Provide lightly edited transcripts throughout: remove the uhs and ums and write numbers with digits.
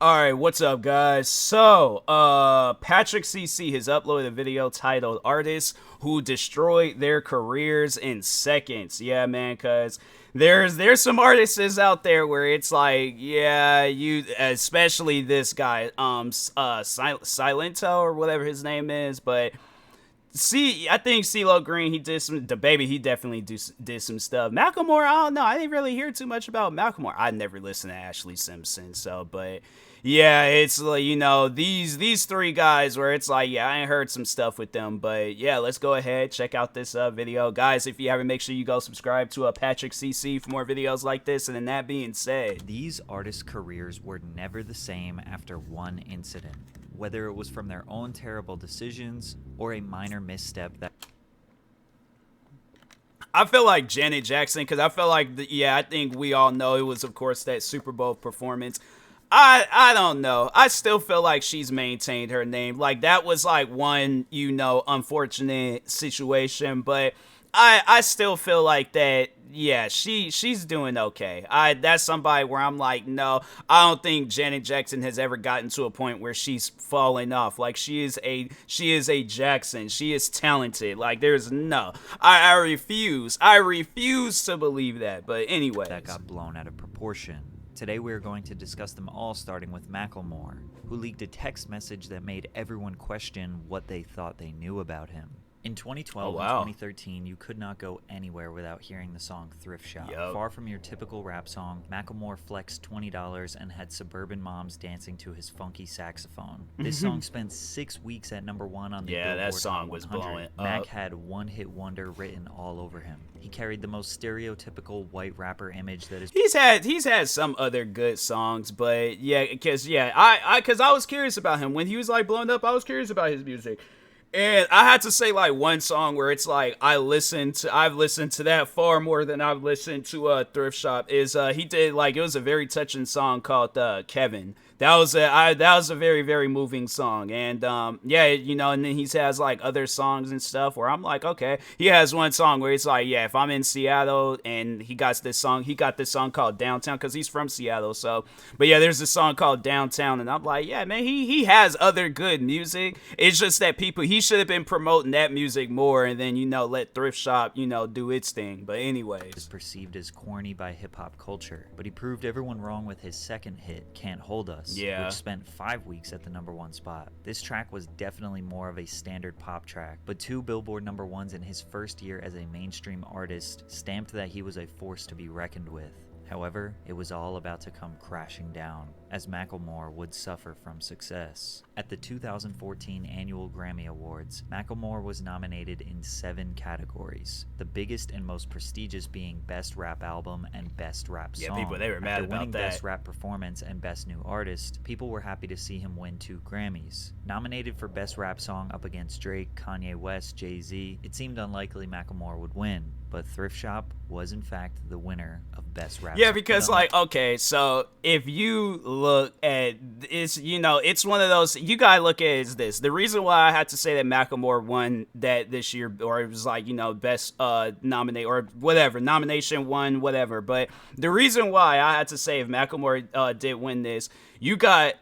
All right, what's up, guys? So, Patrick CC has uploaded a video titled "Artists Who Destroyed Their Careers in Seconds." Yeah, man, cause there's some artists out there where it's like, yeah, you, especially this guy, Silento or whatever his name is, but. See, I think CeeLo Green, he did some. The baby, he definitely did some stuff. Macklemore, I don't know. I didn't really hear too much about Macklemore. I never listened to Ashley Simpson, so but yeah, it's like these three guys where it's like I ain't heard some stuff with them, but yeah, let's go ahead check out this video, guys. If you haven't, make sure you go subscribe to Patrick CC for more videos like this. And then that being said, these artists' careers were never the same after one incident. Whether it was from their own terrible decisions or a minor misstep that... I feel like Janet Jackson, because I feel like, I think we all know it was, of course, that Super Bowl performance. I don't know. I still feel like she's maintained her name. Like, that was, like, one, unfortunate situation, but I still feel like that, yeah, she's doing okay. That's somebody where I'm like, no, I don't think Janet Jackson has ever gotten to a point where she's fallen off. Like, she is a Jackson. She is talented. Like, there's no, I refuse to believe that. But anyway, that got blown out of proportion. Today we're going to discuss them all, starting with Macklemore, who leaked a text message that made everyone question what they thought they knew about him. In 2012 and 2013, you could not go anywhere without hearing the song Thrift Shop. Yep. Far from your typical rap song, Macklemore flexed $20 and had suburban moms dancing to his funky saxophone. This song spent 6 weeks at #1 on the Billboard that song Hot was 100. blowing up. Mac had one-hit wonder written all over him. He carried the most stereotypical white rapper image that is... He's had some other good songs, but yeah, I was curious about him. When he was like blown up, I was curious about his music. And I had to say, like, one song where it's like I've listened to that far more than I've listened to Thrift Shop is he did, like, it was a very touching song called Kevin. That was a very, very moving song. And and then he has like other songs and stuff where I'm like, okay. He has one song where it's like, yeah, if I'm in Seattle, and he got this song called Downtown, because he's from Seattle. So, but yeah, there's this song called Downtown, and I'm like, yeah, man, he has other good music. It's just that he should have been promoting that music more, and then let Thrift Shop do its thing. But anyways, is perceived as corny by hip-hop culture, but he proved everyone wrong with his second hit, Can't Hold Us, which spent 5 weeks at the #1 spot. This track was definitely more of a standard pop track, but 2 Billboard #1s in his first year as a mainstream artist stamped that he was a force to be reckoned with. However, it was all about to come crashing down, as Macklemore would suffer from success. At the 2014 annual Grammy Awards, Macklemore was nominated in 7 categories, the biggest and most prestigious being Best Rap Album and Best Rap Song. Yeah, people, they were mad After about winning that. Best Rap Performance and Best New Artist, people were happy to see him win 2 Grammys. Nominated for Best Rap Song up against Drake, Kanye West, Jay-Z, it seemed unlikely Macklemore would win, but Thrift Shop was in fact the winner of Best Rap Song. Yeah, because like, okay, so if you look at it's it's one of those, you gotta look at it as this. The reason why I had to say that Macklemore won that this year, or it was like, best nominate or whatever, nomination won, whatever. But the reason why I had to say if Macklemore did win this, you got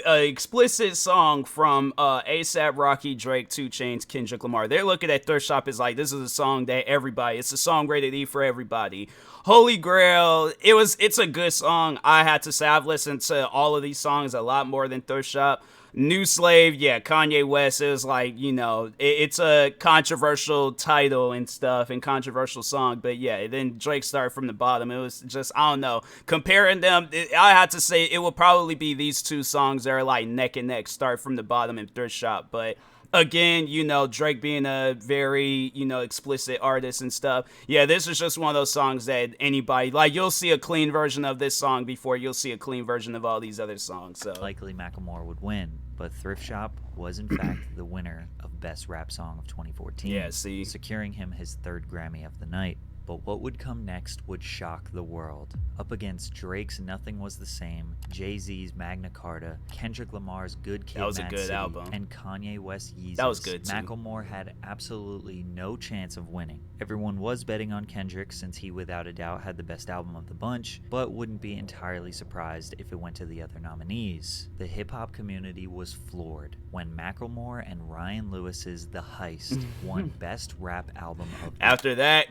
a explicit song from A$AP Rocky, Drake, 2 Chainz, Kendrick Lamar. They're looking at Thrift Shop as like, this is a song that it's a song rated E for everybody. Holy Grail, it's a good song. I had to say I've listened to all of these songs a lot more than Thrift Shop. New Slave, yeah, Kanye West is like, it's a controversial title and stuff and controversial song, but yeah, then Drake started from the bottom. It was just, I don't know, comparing them, I had to say it would probably be these 2 songs that are like neck and neck, Start from the Bottom and Thrift Shop. But again, Drake being a very, explicit artist and stuff. Yeah, this is just one of those songs that anybody, like, you'll see a clean version of this song before you'll see a clean version of all these other songs. So likely Macklemore would win, but Thrift Shop was in fact the winner of Best Rap Song of 2014, yeah, see, securing him his 3rd Grammy of the night. But what would come next would shock the world. Up against Drake's Nothing Was the Same, Jay-Z's Magna Carta, Kendrick Lamar's Good Kid, that was Mad a good City, album, and Kanye West Yeezus, that was good too. Macklemore had absolutely no chance of winning. Everyone was betting on Kendrick since he without a doubt had the best album of the bunch, but wouldn't be entirely surprised if it went to the other nominees. The hip-hop community was floored when Macklemore and Ryan Lewis's The Heist won Best Rap Album of the After that,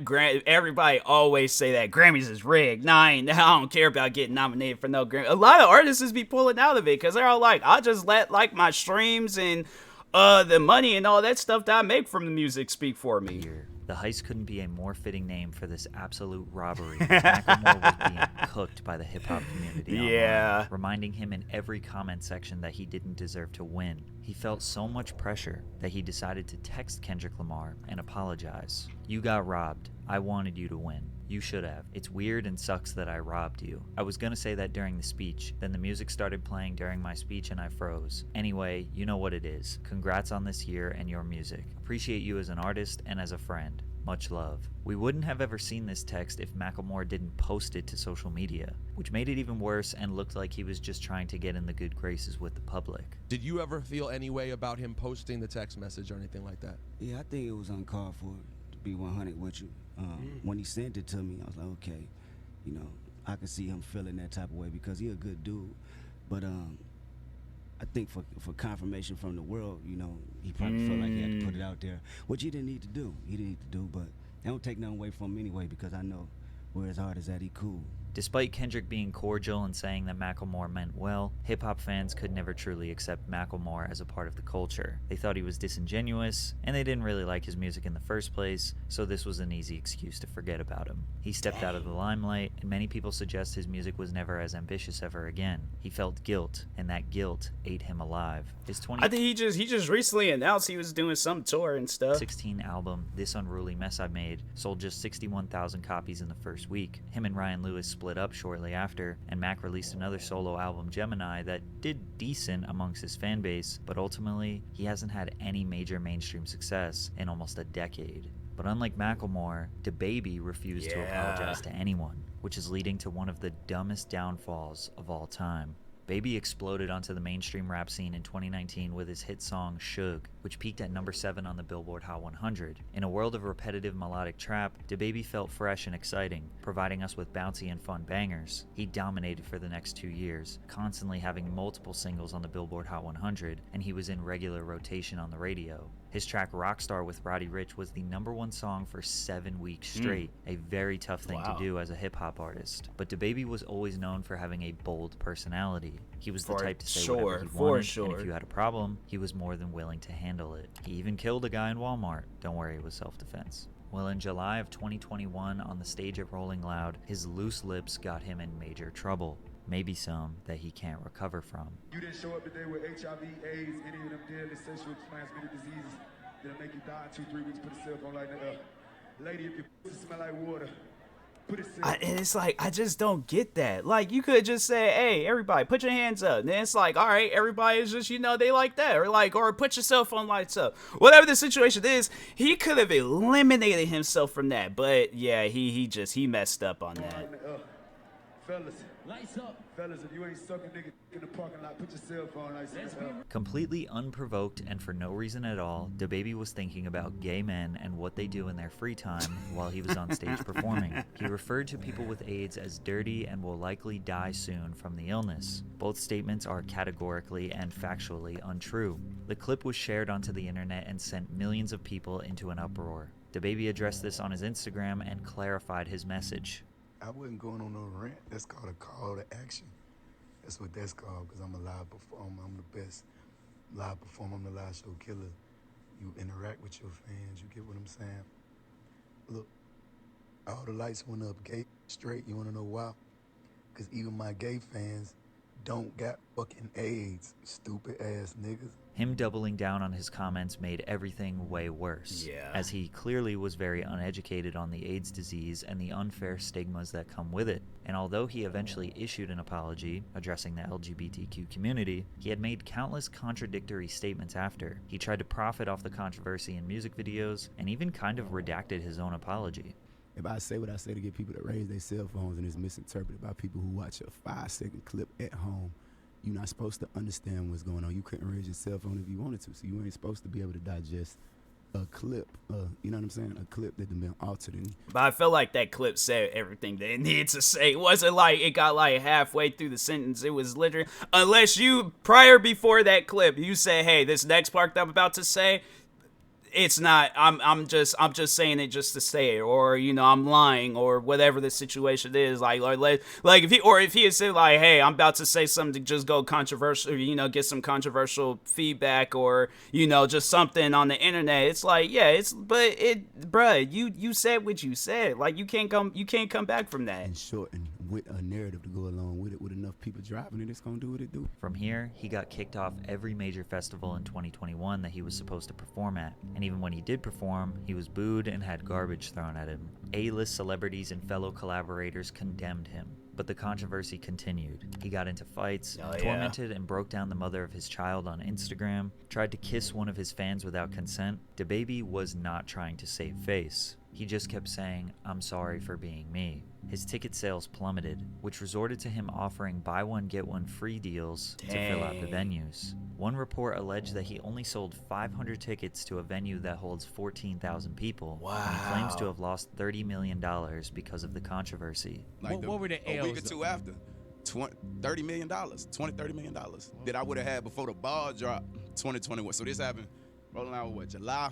everybody always say that Grammys is rigged. Nah, I don't care about getting nominated for no Grammy. A lot of artists be pulling out of it because they're all like, I'll just let like my streams and the money and all that stuff that I make from the music speak for me. The Heist couldn't be a more fitting name for this absolute robbery. Macklemore was being cooked by the hip-hop community online, reminding him in every comment section that he didn't deserve to win. He felt so much pressure that he decided to text Kendrick Lamar and apologize. "You got robbed. I wanted you to win. You should have. It's weird and sucks that I robbed you. I was gonna say that during the speech, then the music started playing during my speech and I froze. Anyway, you know what it is. Congrats on this year and your music. Appreciate you as an artist and as a friend. Much love." We wouldn't have ever seen this text if Macklemore didn't post it to social media, which made it even worse and looked like he was just trying to get in the good graces with the public. Did you ever feel any way about him posting the text message or anything like that? Yeah, I think it was uncalled for, to be 100 with you. When he sent it to me, I was like, okay, you know, I could see him feeling that type of way because he a good dude. But I think for confirmation from the world, you know, he probably felt like he had to put it out there, which he didn't need to do. He didn't need to do, but I don't take nothing away from him anyway because I know where his heart is at. He cool. Despite Kendrick being cordial and saying that Macklemore meant well, hip-hop fans could never truly accept Macklemore as a part of the culture. They thought he was disingenuous, and they didn't really like his music in the first place, so this was an easy excuse to forget about him. He stepped out of the limelight, and many people suggest his music was never as ambitious ever again. He felt guilt, and that guilt ate him alive. I think he just recently announced he was doing some tour and stuff. 2016 album, This Unruly Mess I Made, sold just 61,000 copies in the first week. Him and Ryan Lewis split up shortly after, and Mac released another solo album, Gemini, that did decent amongst his fan base, but ultimately, he hasn't had any major mainstream success in almost a decade. But unlike Macklemore, DaBaby refused to apologize to anyone, which is leading to one of the dumbest downfalls of all time. Baby exploded onto the mainstream rap scene in 2019 with his hit song Suge, which peaked at number 7 on the Billboard Hot 100. In a world of repetitive melodic trap, DaBaby felt fresh and exciting, providing us with bouncy and fun bangers. He dominated for the next 2 years, constantly having multiple singles on the Billboard Hot 100, and he was in regular rotation on the radio. His track Rockstar with Roddy Ricch was the #1 song for 7 weeks straight, a very tough thing to do as a hip-hop artist. But DaBaby was always known for having a bold personality. He was the type to say whatever he wanted, and if you had a problem, he was more than willing to handle it. He even killed a guy in Walmart. Don't worry, it was self-defense. Well, in July of 2021, on the stage at Rolling Loud, his loose lips got him in major trouble. Maybe some that he can't recover from. You didn't show up today with HIV, AIDS, any of them deadly sexually transmitted diseases that'll make you die in 2-3 weeks. Put a cell phone like that. Lady, if your pussy smell like water, put a cell. And it's like, I just don't get that. Like, you could just say, hey, everybody, put your hands up. And then it's like, all right, everybody is just, you know, they like that. Or like, or put your cell phone lights up. Whatever the situation is, he could have eliminated himself from that. But yeah, he messed up on that. Fellas, lights up. Fellas, if you ain't sucking nigga in the parking lot, put your cell phone lights up. Completely unprovoked and for no reason at all, DaBaby was thinking about gay men and what they do in their free time while he was on stage performing. He referred to people with AIDS as dirty and will likely die soon from the illness. Both statements are categorically and factually untrue. The clip was shared onto the internet and sent millions of people into an uproar. DaBaby addressed this on his Instagram and clarified his message. I wasn't going on no rant. That's called a call to action. That's what that's called, because I'm a live performer. I'm the best live performer. I'm the live show killer. You interact with your fans. You get what I'm saying? Look, all the lights went up gay straight. You want to know why? Because even my gay fans don't got fucking AIDS, stupid ass niggas. Him doubling down on his comments made everything way worse, as he clearly was very uneducated on the AIDS disease and the unfair stigmas that come with it. And although he eventually issued an apology addressing the LGBTQ community, he had made countless contradictory statements after. He tried to profit off the controversy in music videos and even kind of redacted his own apology. if I say what I say to get people to raise their cell phones and it's misinterpreted by people who watch a 5-second clip at home, you're not supposed to understand what's going on. You couldn't raise your cell phone if you wanted to, so you ain't supposed to be able to digest a clip, you know what I'm saying? A clip that had been altered. But I feel like that clip said everything that it needed to say. It wasn't like it got like halfway through the sentence. It was literally, unless you, before that clip, you say, hey, this next part that I'm about to say, it's not, I'm just saying it just to say it, or, you know, I'm lying, or whatever the situation is, like if he had said like, hey, I'm about to say something to just go controversial, you know, get some controversial feedback, or, you know, just something on the internet, it's like, yeah, bruh, you said what you said, like, you can't come back from that. And shorten with a narrative to go along with it, with enough people driving it, it's gonna do what it do. From here, he got kicked off every major festival in 2021 that he was supposed to perform at, and even when he did perform, he was booed and had garbage thrown at him. A-list celebrities and fellow collaborators condemned him, but the controversy continued. He got into fights, tormented and broke down the mother of his child on Instagram, tried to kiss one of his fans without consent. DaBaby was not trying to save face. He just kept saying, "I'm sorry for being me." His ticket sales plummeted, which resorted to him offering buy one get one free deals to fill out the venues. One report alleged that he only sold 500 tickets to a venue that holds 14,000 people. Wow. And he claims to have lost $30 million because of the controversy. Like what were the a L's? week or two after, $30 million, $30 million that I would have had before the ball dropped 2021. So this happened rolling out with July.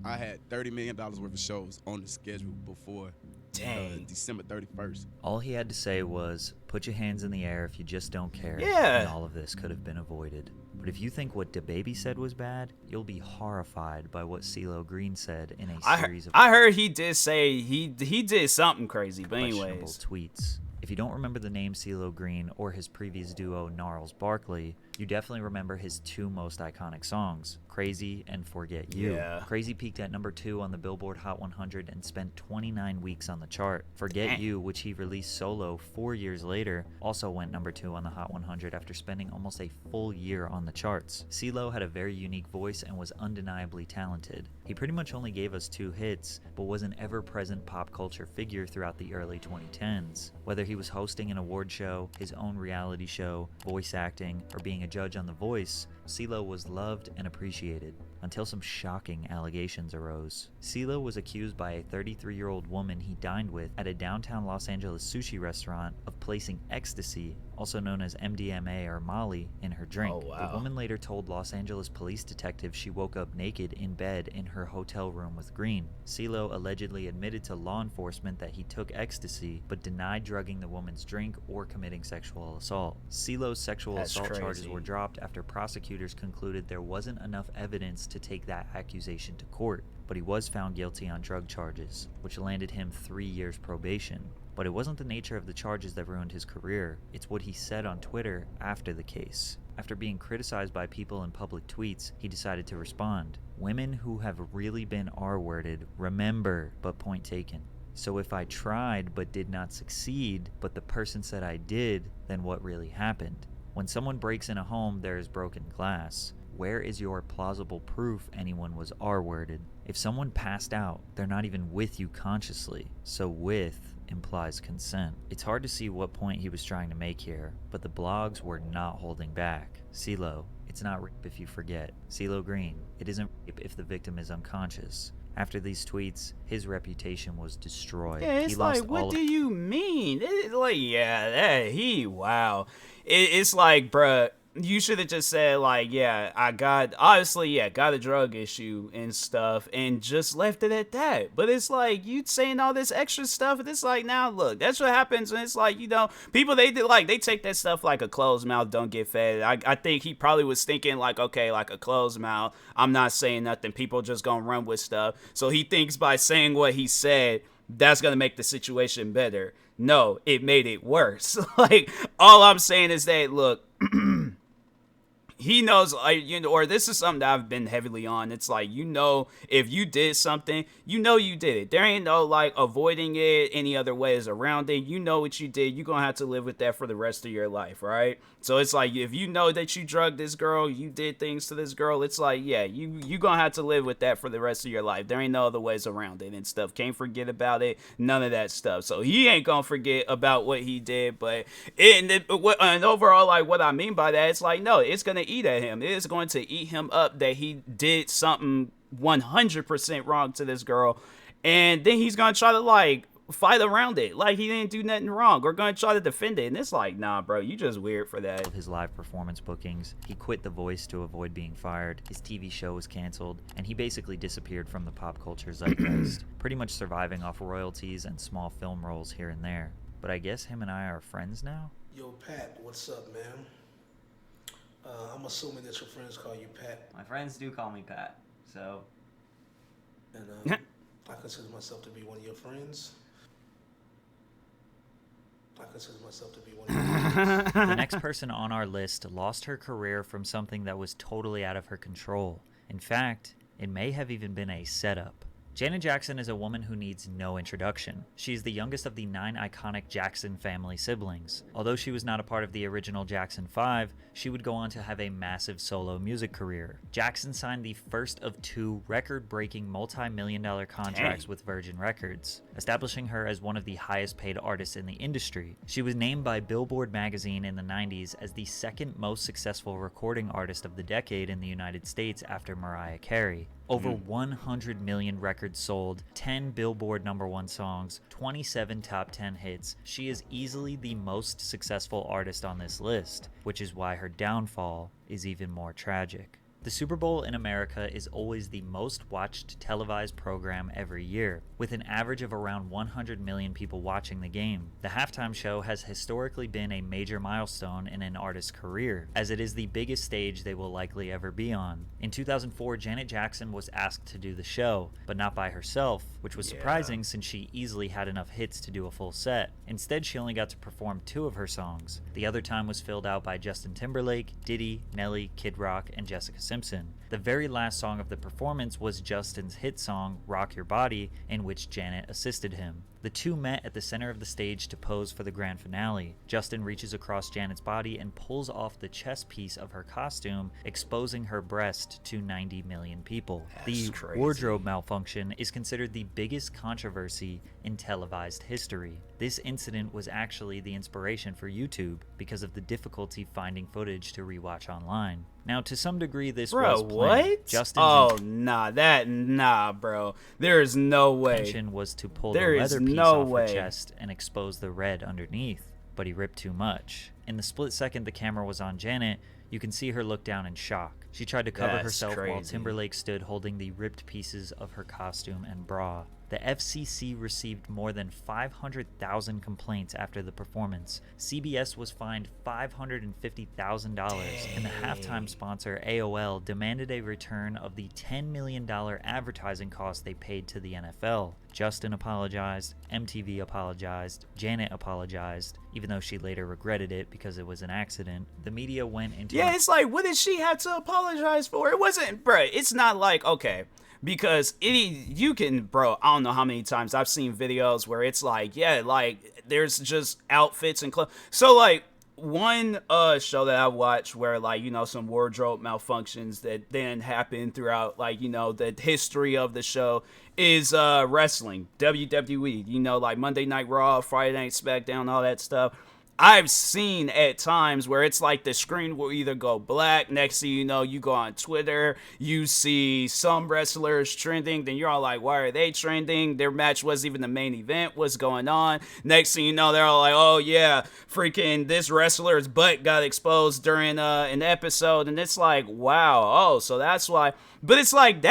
I had $30 million worth of shows on the schedule before December 31st. All he had to say was, put your hands in the air if you just don't care. Yeah. And all of this could have been avoided. But if you think what DaBaby said was bad, you'll be horrified by what CeeLo Green said in a series of I heard he did say he did something crazy, but questionable anyways. tweets. If you don't remember the name CeeLo Green or his previous duo Gnarls Barkley, you definitely remember his two most iconic songs, Crazy and Forget You. Yeah. Crazy peaked at number 2 on the Billboard Hot 100 and spent 29 weeks on the chart. Forget You, which he released solo 4 years later, also went number 2 on the Hot 100 after spending almost a full year on the charts. CeeLo had a very unique voice and was undeniably talented. He pretty much only gave us 2 hits, but was an ever-present pop culture figure throughout the early 2010s. Whether he was hosting an award show, his own reality show, voice acting, or being a judge on The Voice, CeeLo was loved and appreciated, until some shocking allegations arose. CeeLo was accused by a 33-year-old woman he dined with at a downtown Los Angeles sushi restaurant of placing ecstasy, also known as MDMA or Molly, in her drink. Oh, wow. The woman later told Los Angeles police detectives she woke up naked in bed in her hotel room with Green. CeeLo allegedly admitted to law enforcement that he took ecstasy, but denied drugging the woman's drink or committing sexual assault. CeeLo's sexual assault charges were dropped after prosecutors concluded there wasn't enough evidence to take that accusation to court, but he was found guilty on drug charges, which landed him 3 years probation. But it wasn't the nature of the charges that ruined his career, it's what he said on Twitter after the case. After being criticized by people in public tweets, he decided to respond. Women who have really been R-worded, remember, but point taken. So if I tried but did not succeed, but the person said I did, then what really happened? When someone breaks in a home, there is broken glass. Where is your plausible proof anyone was R-worded? If someone passed out, they're not even with you consciously, so with implies consent. It's hard to see what point he was trying to make here, but the blogs were not holding back. CeeLo, it's not rape if you forget. CeeLo Green, it isn't rape if the victim is unconscious. After these tweets, his reputation was destroyed. Yeah, it's like, what do you mean? It's like, wow. It's like, bruh, you should have just said, like, yeah, I got a drug issue and stuff, and just left it at that. But it's like, you saying all this extra stuff, and it's like, now look, that's what happens, and it's like, you know, people, they take that stuff like a closed mouth don't get fed. I think he probably was thinking, like, okay, like a closed mouth, I'm not saying nothing, people just gonna run with stuff. So he thinks by saying what he said, that's gonna make the situation better. No, it made it worse. Like, all I'm saying is that, look, he knows, like, you know, or this is something that I've been heavily on. It's like, you know, if you did something, you know you did it. There ain't no, like, avoiding it any other ways around it. You know what you did. You're going to have to live with that for the rest of your life, right? So it's like, if you know that you drugged this girl, you did things to this girl, it's like, yeah, you going to have to live with that for the rest of your life. There ain't no other ways around it and stuff. Can't forget about it. None of that stuff. So he ain't going to forget about what he did. But and overall, like, what I mean by that, it's like, no, it's going to eat at him. It is going to eat him up that he did something 100% wrong to this girl, and then he's going to try to, like, fight around it like he didn't do nothing wrong, or going to try to defend it. And it's like, nah, bro, you just weird for that. His live performance bookings, he quit The Voice to avoid being fired, his TV show was canceled, and he basically disappeared from the pop culture zeitgeist, pretty much surviving off royalties and small film roles here and there. But I guess him and I are friends now? Yo, Pat, what's up, man? I'm assuming that your friends call you Pat. My friends do call me Pat, so... And I consider myself to be one of your friends. The next person on our list lost her career from something that was totally out of her control. In fact, it may have even been a setup. Janet Jackson is a woman who needs no introduction. She is the youngest of the 9 iconic Jackson family siblings. Although she was not a part of the original Jackson 5, she would go on to have a massive solo music career. Jackson signed the first of 2 record-breaking multi-million-dollar contracts with Virgin Records, establishing her as one of the highest-paid artists in the industry. She was named by Billboard magazine in the 90s as the second most successful recording artist of the decade in the United States after Mariah Carey. Over 100 million records sold, 10 Billboard #1 songs, 27 top 10 hits. She is easily the most successful artist on this list, which is why her downfall is even more tragic. The Super Bowl in America is always the most watched televised program every year, with an average of around 100 million people watching the game. The halftime show has historically been a major milestone in an artist's career, as it is the biggest stage they will likely ever be on. In 2004, Janet Jackson was asked to do the show, but not by herself, which was surprising since she easily had enough hits to do a full set. Instead, she only got to perform 2 of her songs. The other time was filled out by Justin Timberlake, Diddy, Nelly, Kid Rock, and Jessica Simpson. The very last song of the performance was Justin's hit song, Rock Your Body, in which Janet assisted him. The two met at the center of the stage to pose for the grand finale. Justin reaches across Janet's body and pulls off the chest piece of her costume, exposing her breast to 90 million people. The wardrobe malfunction is considered the biggest controversy in televised history. This incident was actually the inspiration for YouTube because of the difficulty finding footage to rewatch online. Now, to some degree, this was planned. What? Justin's nah, bro. There is no way. Intention was to pull the leather piece off her chest and expose the red underneath, but he ripped too much. In the split second the camera was on Janet, you can see her look down in shock. She tried to cover herself while Timberlake stood holding the ripped pieces of her costume and bra. The FCC received more than 500,000 complaints after the performance. CBS was fined $550,000, and the halftime sponsor, AOL, demanded a return of the $10 million advertising cost they paid to the NFL. Justin apologized, MTV apologized, Janet apologized, even though she later regretted it because it was an accident. The media went into... Yeah, it's like, what did she have to apologize for? It wasn't, bruh, it's not like, okay... Because you can, bro, I don't know how many times I've seen videos where it's like, yeah, like, there's just outfits and clothes. So, like, one show that I watched where, like, you know, some wardrobe malfunctions that then happen throughout, like, you know, the history of the show is wrestling, WWE, you know, like Monday Night Raw, Friday Night SmackDown, all that stuff. I've seen at times where it's like the screen will either go black, next thing you know, you go on Twitter, you see some wrestlers trending, then you're all like, why are they trending? Their match wasn't even the main event, what's going on? Next thing you know, they're all like, oh yeah, freaking this wrestler's butt got exposed during an episode, and it's like, wow, oh, so that's why. But it's like,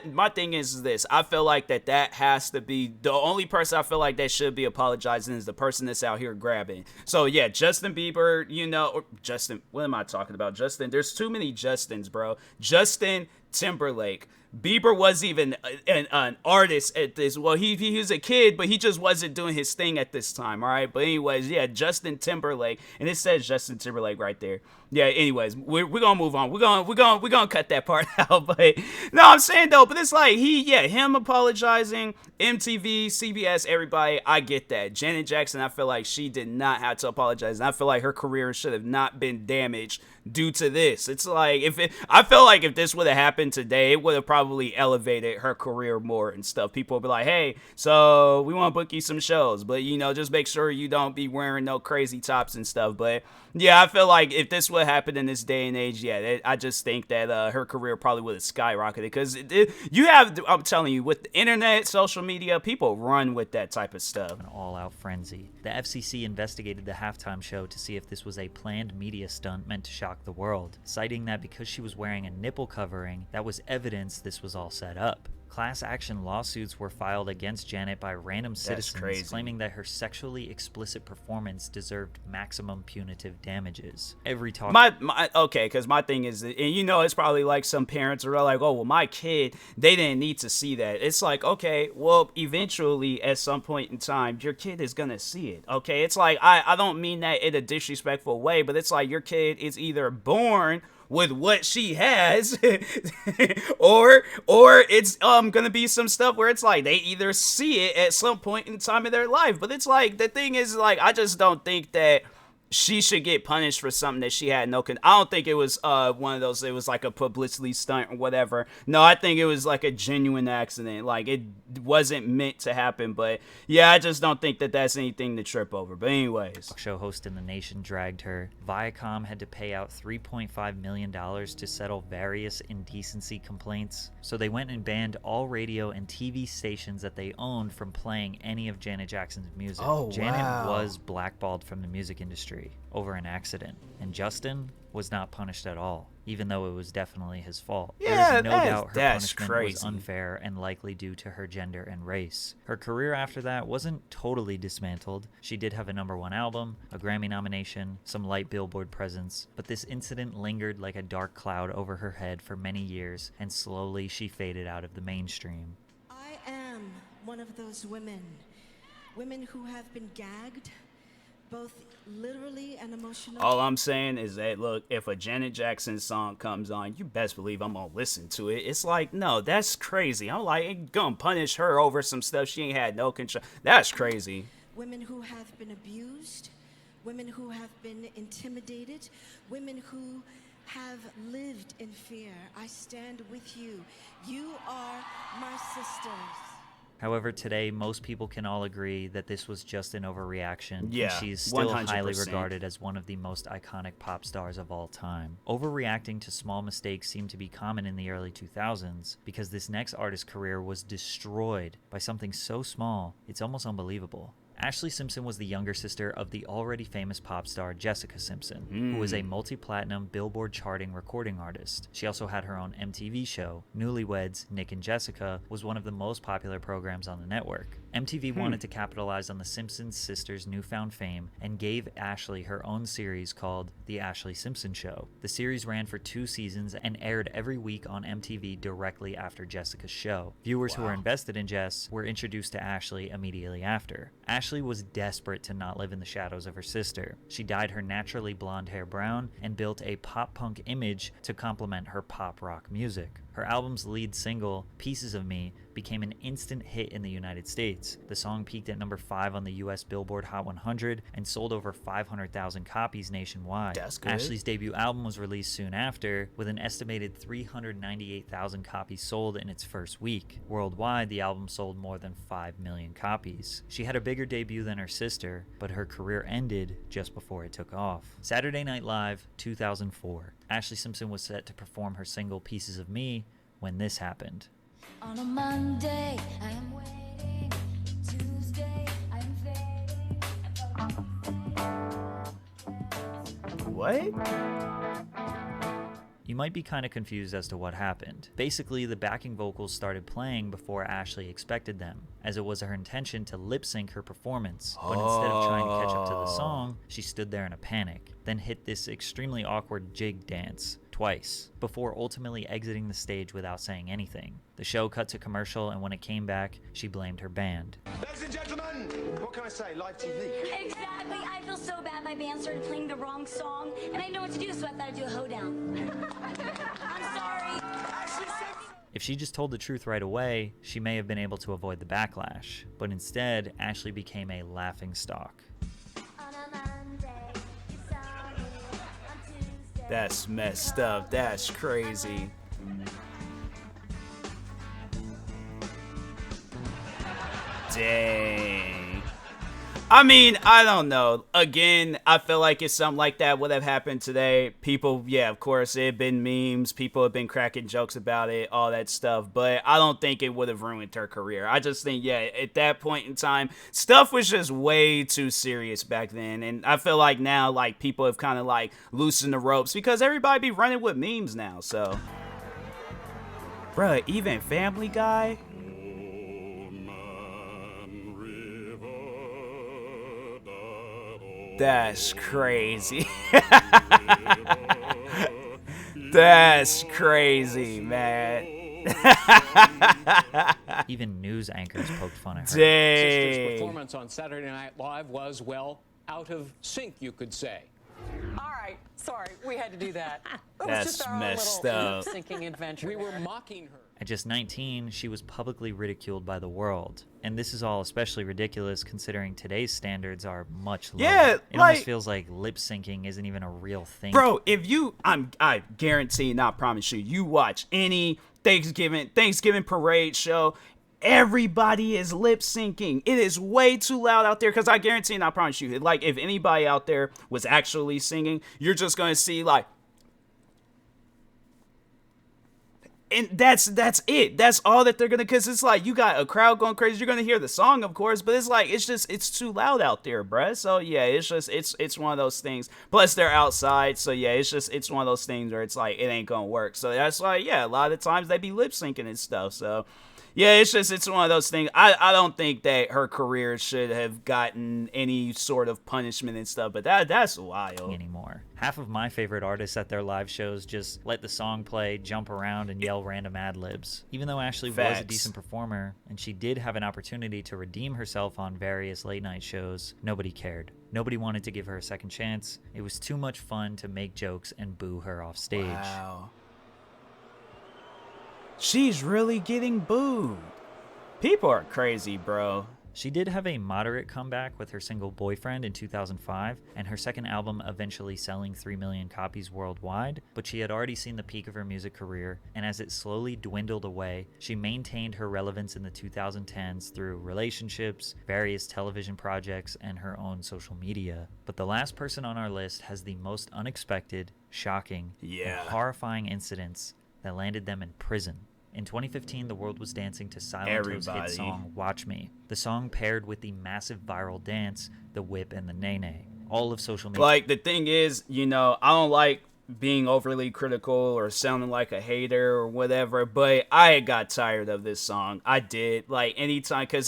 my thing is this, I feel like that has to be, the only person I feel like that should be apologizing is the person that's out here grabbing. So yeah, Justin Bieber, you know, or Justin, what am I talking about? Justin, there's too many Justins, bro. Justin Timberlake. Bieber was even an artist at this. Well, he was a kid, but he just wasn't doing his thing at this time, all right? But anyways, yeah, Justin Timberlake, and it says Justin Timberlake right there. Yeah, anyways, we're gonna move on. We're gonna cut that part out. But no, I'm saying though, but it's like him apologizing, MTV, CBS, everybody, I get that. Janet Jackson, I feel like she did not have to apologize, and I feel like her career should have not been damaged due to this. It's like I feel like if this would have happened today, it would have probably elevated her career more and stuff. People would be like, hey, so we want to book you some shows, but just make sure you don't be wearing no crazy tops and stuff. But yeah, I feel like if this would happen in this day and age, I just think that her career probably would have skyrocketed, because I'm telling you, with the internet, social media, people run with that type of stuff. An all-out frenzy. The FCC investigated the halftime show to see if this was a planned media stunt meant to shock the world, citing that because she was wearing a nipple covering, that was evidence this was all set up. Class action lawsuits were filed against Janet by random citizens, claiming that her sexually explicit performance deserved maximum punitive damages. Every talk. Because my thing is, and it's probably like some parents are like, oh, well, my kid, they didn't need to see that. It's like, okay, well, eventually, at some point in time, your kid is gonna see it. Okay, it's like I don't mean that in a disrespectful way, but it's like your kid is either born with what she has or it's gonna be some stuff where it's like they either see it at some point in time in their life. But it's like, the thing is, like, I just don't think that she should get punished for something that she had I don't think it was one of those, it was like a publicity stunt or whatever. No, I think it was like a genuine accident. Like, it wasn't meant to happen. But yeah, I just don't think that that's anything to trip over. But anyways, show host in the nation dragged her. Viacom had to pay out $3.5 million to settle various indecency complaints, so they went and banned all radio and TV stations that they owned from playing any of Janet Jackson's music. Janet was blackballed from the music industry over an accident, and Justin was not punished at all, even though it was definitely his fault. There's no doubt her punishment was unfair and likely due to her gender and race. Her career after that wasn't totally dismantled. She did have a #1 album, a Grammy nomination, some light Billboard presence, but this incident lingered like a dark cloud over her head for many years, and slowly she faded out of the mainstream. I am one of those women who have been gagged, both literally and emotionally. All I'm saying is that, look, if a Janet Jackson song comes on, you best believe I'm gonna listen to it. It's like, no, that's crazy. I'm like, ain't gonna punish her over some stuff she ain't had no control. That's crazy. Women who have been abused, women who have been intimidated, women who have lived in fear. I stand with you. You are my sisters. However, today, most people can all agree that this was just an overreaction. Yeah, and she's still 100%. highly regarded as one of the most iconic pop stars of all time. Overreacting to small mistakes seemed to be common in the early 2000s, because this next artist's career was destroyed by something so small, it's almost unbelievable. Ashley Simpson was the younger sister of the already famous pop star Jessica Simpson, who was a multi-platinum Billboard charting recording artist. She also had her own MTV show. Newlyweds, Nick and Jessica was one of the most popular programs on the network. MTV wanted to capitalize on the Simpson sisters' newfound fame and gave Ashley her own series called The Ashley Simpson Show. The series ran for 2 seasons and aired every week on MTV directly after Jessica's show. Viewers who were invested in Jess were introduced to Ashley immediately after. Ashley was desperate to not live in the shadows of her sister. She dyed her naturally blonde hair brown and built a pop-punk image to complement her pop-rock music. Her album's lead single, Pieces of Me, became an instant hit in the United States. The song peaked at number 5 on the US Billboard Hot 100 and sold over 500,000 copies nationwide. That's good. Ashley's debut album was released soon after, with an estimated 398,000 copies sold in its first week. Worldwide, the album sold more than 5 million copies. She had a bigger debut than her sister, but her career ended just before it took off. Saturday Night Live, 2004. Ashley Simpson was set to perform her single Pieces of Me when this happened. On a Monday, I am waiting. Tuesday, I am fading. What? You might be kind of confused as to what happened. Basically, the backing vocals started playing before Ashley expected them, as it was her intention to lip sync her performance. But instead of trying to catch up to the song, she stood there in a panic, then hit this extremely awkward jig dance, twice, before ultimately exiting the stage without saying anything. The show cut to commercial, and when it came back, she blamed her band. Ladies and gentlemen, what can I say? Live TV. Exactly. I feel so bad my band started playing the wrong song, and I didn't know what to do, so I thought I'd do a hoedown. I'm sorry. If she just told the truth right away, she may have been able to avoid the backlash. But instead, Ashley became a laughingstock. That's messed up. That's crazy. Dang. I mean, I don't know. Again, I feel like if something like that would have happened today, people, yeah, of course, it had been memes. People have been cracking jokes about it, all that stuff. But I don't think it would have ruined her career. I just think, yeah, at that point in time, stuff was just way too serious back then. And I feel like now, like, people have kind of, like, loosened the ropes because everybody be running with memes now, so. Bruh, even Family Guy? That's crazy. That's crazy, man. Even news anchors poked fun at her. Sister's performance on Saturday Night Live was, well, out of sync, you could say. All right, sorry, we had to do that. It was That's just our messed little up. lip-syncing adventure. We were mocking her. At just 19, she was publicly ridiculed by the world. And this is all especially ridiculous considering today's standards are much lower. Yeah, it like, almost feels like lip syncing isn't even a real thing. Bro, if you, I guarantee, not promise you watch any Thanksgiving parade show, everybody is lip syncing. It is way too loud out there because I guarantee, and I promise you, like, if anybody out there was actually singing, you're just going to see, like, and that's it. That's all that they're gonna, because it's like you got a crowd going crazy. You're gonna hear the song, of course, but it's like it's too loud out there, bruh. So yeah, it's one of those things. Plus they're outside, so yeah, it's one of those things where it's like it ain't gonna work. So that's why, yeah, a lot of the times they be lip syncing and stuff. So yeah, it's one of those things. I don't think that her career should have gotten any sort of punishment and stuff, but that's wild. Anymore. Half of my favorite artists at their live shows just let the song play, jump around, and yell random ad-libs. Even though Ashley was a decent performer, and she did have an opportunity to redeem herself on various late-night shows, nobody cared. Nobody wanted to give her a second chance. It was too much fun to make jokes and boo her off stage. Wow. She's really getting booed. People are crazy, bro. She did have a moderate comeback with her single Boyfriend in 2005, and her second album eventually selling 3 million copies worldwide, but she had already seen the peak of her music career, and as it slowly dwindled away, she maintained her relevance in the 2010s through relationships, various television projects, and her own social media. But the last person on our list has the most unexpected, shocking, and horrifying incidents that landed them in prison. In 2015, the world was dancing to Silent Hill's hit song, Watch Me. The song paired with the massive viral dance, the whip and the nay-nay. All of social media. Like, the thing is, you know, I don't like being overly critical or sounding like a hater or whatever, but I got tired of this song. I did. Like, anytime, because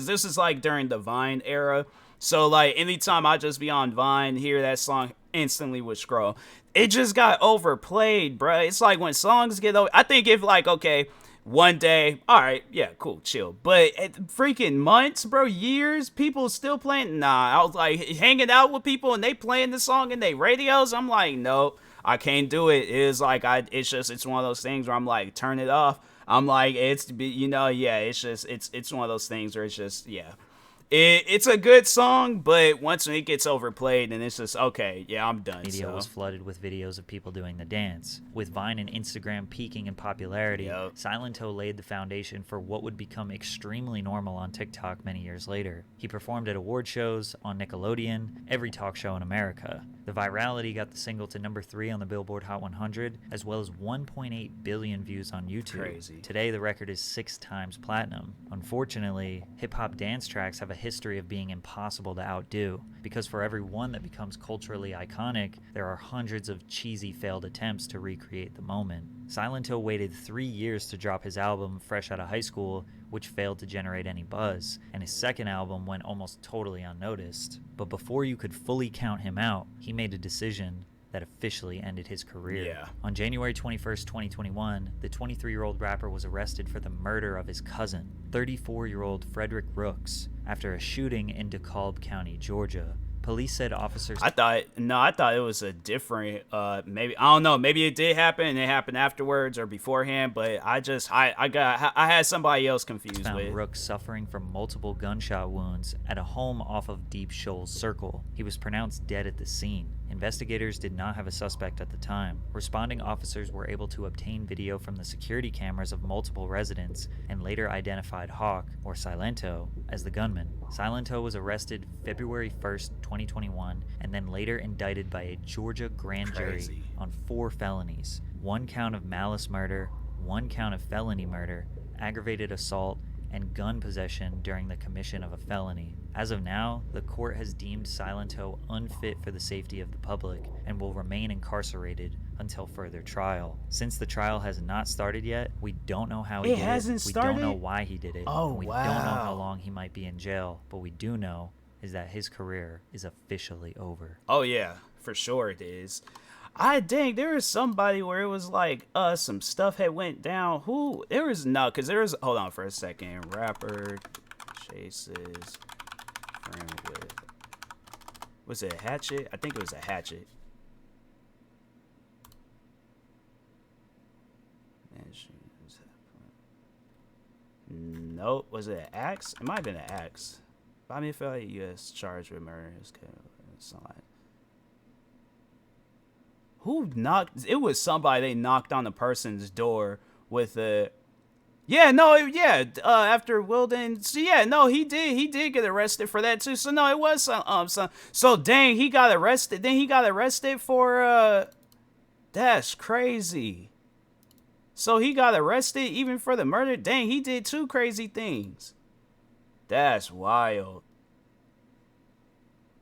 this is, like, during the Vine era. So, like, anytime I just be on Vine, hear that song, instantly would scroll. It just got overplayed, bruh. It's like when songs get over, I think if, like, okay, one day, all right, yeah, cool, chill. But freaking months, bro, years, people still playing. Nah, I was like hanging out with people and they playing the song in their radios. I'm like, nope, I can't do it. It's like it's one of those things where I'm like, turn it off. I'm like, it's one of those things where it's just, yeah. It's a good song, but once it gets overplayed, and it's just, okay, yeah, I'm done. Media was flooded with videos of people doing the dance. With Vine and Instagram peaking in popularity, Silent Hill laid the foundation for what would become extremely normal on TikTok many years later. He performed at award shows, on Nickelodeon, every talk show in America. The virality got the single to number 3 on the Billboard Hot 100, as well as 1.8 billion views on YouTube. Crazy. Today, the record is 6 times platinum. Unfortunately, hip-hop dance tracks have a history of being impossible to outdo, because for every one that becomes culturally iconic, there are hundreds of cheesy failed attempts to recreate the moment. Silent Hill waited 3 years to drop his album fresh out of high school, which failed to generate any buzz, and his second album went almost totally unnoticed. But before you could fully count him out, he made a decision, that officially ended his career. Yeah. On January 21st, 2021, the 23-year-old rapper was arrested for the murder of his cousin, 34-year-old Frederick Rooks, after a shooting in DeKalb County, Georgia. Police said officers... I thought it was a different, maybe, I don't know, maybe it did happen and it happened afterwards or beforehand, but I had somebody else confused found with. Rooks suffering from multiple gunshot wounds at a home off of Deep Shoals Circle. He was pronounced dead at the scene. Investigators did not have a suspect at the time. Responding officers were able to obtain video from the security cameras of multiple residents and later identified Hawk, or Silento, as the gunman. Silento was arrested February 1st, 2021, and then later indicted by a Georgia grand jury on 4 felonies: 1 count of malice murder, 1 count of felony murder, aggravated assault, and gun possession during the commission of a felony. As of now, the court has deemed Silento unfit for the safety of the public and will remain incarcerated until further trial. Since the trial has not started yet, we don't know how he did it. We don't know why he did it. Oh, and we don't know how long he might be in jail. But we do know is that his career is officially over. Oh yeah, for sure it is. There was somebody where it was like some stuff had went down. Hold on for a second. Rapper chases friend with, was it a hatchet? I think it was a hatchet. Nope, was it an axe? It might have been an axe. I mean, I feel like U.S. charged with murder. Who knocked? It was somebody. They knocked on the person's door with a. After Wilden. So he did get arrested for that too. So no, it was so dang, he got arrested. Then he got arrested for that's crazy. So he got arrested even for the murder. Dang, he did 2 crazy things. That's wild.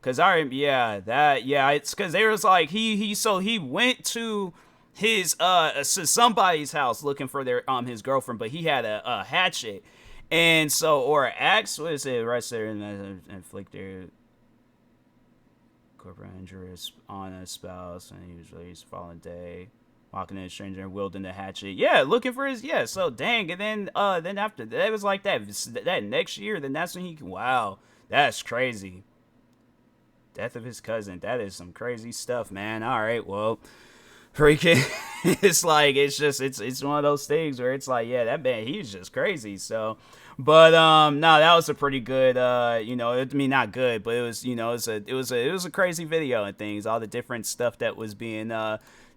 Cause it's cause there was like he went to his somebody's house looking for their his girlfriend, but he had a hatchet, and so or an axe. What is it? Arrested and inflicted corporal injuries on a spouse, and he was released the following day. Walking in a stranger and wielding the hatchet. Yeah, looking for his so dang, and then after that it was like that next year. Then that's when wow, that's crazy. Death of his cousin. That is some crazy stuff, man. All right, well, freaking, it's like it's one of those things where it's like, yeah, that man, he's just crazy. So, but no, that was a pretty good, not good, but it was, it was a crazy video and things. All the different stuff that was being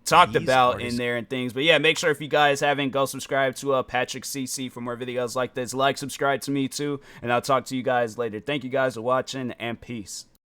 talked about in there and things. But yeah, make sure if you guys haven't, go subscribe to Patrick CC for more videos like this. Subscribe to me too, and I'll talk to you guys later. Thank you guys for watching, and peace.